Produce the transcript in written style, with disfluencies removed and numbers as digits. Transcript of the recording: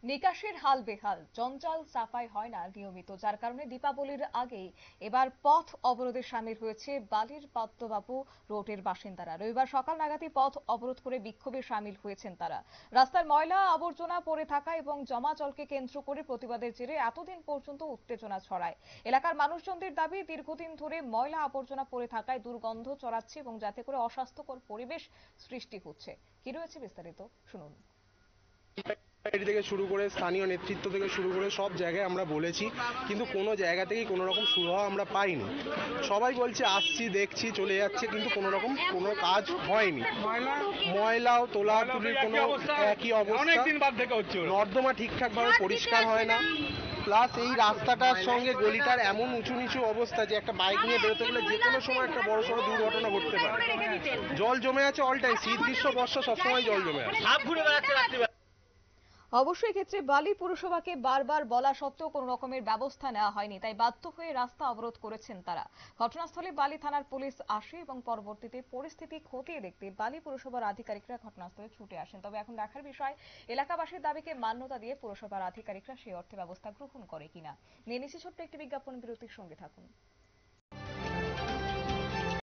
নিকাশের হাল বেহাল, জঞ্জাল সাফাই হয় না নিয়মিত, যার কারণে দীপাবলির আগেই এবার পথ অবরোধে সামিল হয়েছে বালির পদ্মবাবু রোডের বাসিন্দারা। রবিবার সকাল নাগাদই পথ অবরোধ করে বিক্ষোভে সামিল হয়েছেন তারা। রাস্তার ময়লা আবর্জনা পড়ে থাকা এবং জমা জলকে কেন্দ্র করে প্রতিবাদের জেরে এতদিন পর্যন্ত উত্তেজনা ছড়ায়। এলাকার মানুষজনদের দাবি, দীর্ঘদিন ধরে ময়লা আবর্জনা পড়ে থাকায় দুর্গন্ধ ছড়াচ্ছে এবং যাতে করে অস্বাস্থ্যকর পরিবেশ সৃষ্টি হচ্ছে। কি রয়েছে বিস্তারিত শুনুন। থেকে শুরু করে স্থানীয় নেতৃত্ব থেকে শুরু করে সব জায়গায় আমরা বলেছি, কিন্তু কোনো জায়গা থেকেই কোনো রকম সুরাহা আমরা পাইনি। সবাই বলছে আসছি, দেখছি, চলে যাচ্ছে, কিন্তু কোনো রকম কোনো কাজ হয়নি। ময়লাও তোলাতুলির কোনো একই অবস্থা, নর্দমা ঠিকঠাকভাবে পরিষ্কার হয় না। প্লাস এই রাস্তাটার সঙ্গে গলিটার এমন উঁচু নিচু অবস্থা যে একটা বাইক নিয়ে বেরোতে গেলে যে কোনো সময় একটা বড় সড়ো দুর্ঘটনা ঘটতে পারে। জল জমে আছে অল টাইম, শীত গ্রীষ্ম বর্ষা সবসময় জল জমে আছে। অবশ্যই ক্ষেত্রে বালি পুরসভাকে বারবার বলা সত্ত্বেও কোনো রকমের ব্যবস্থা নেওয়া হয়নি, তাই বাধ্য হয়ে রাস্তা অবরোধ করেছেন তারা। ঘটনাস্থলে বালি থানার পুলিশ আসে এবং পরবর্তীতে পরিস্থিতি খতিয়ে দেখতে বালি পুরসভার আধিকারিকরা ঘটনাস্থলে ছুটে আসেন। তবে এখন দেখার বিষয়, এলাকাবাসীর দাবিকে মান্যতা দিয়ে পুরসভার আধিকারিকরা সেই অর্থে ব্যবস্থা গ্রহণ করে কিনা। নিয়ে নিচ্ছি ছোট্ট একটি বিজ্ঞাপন বিরতির, সঙ্গে থাকুন।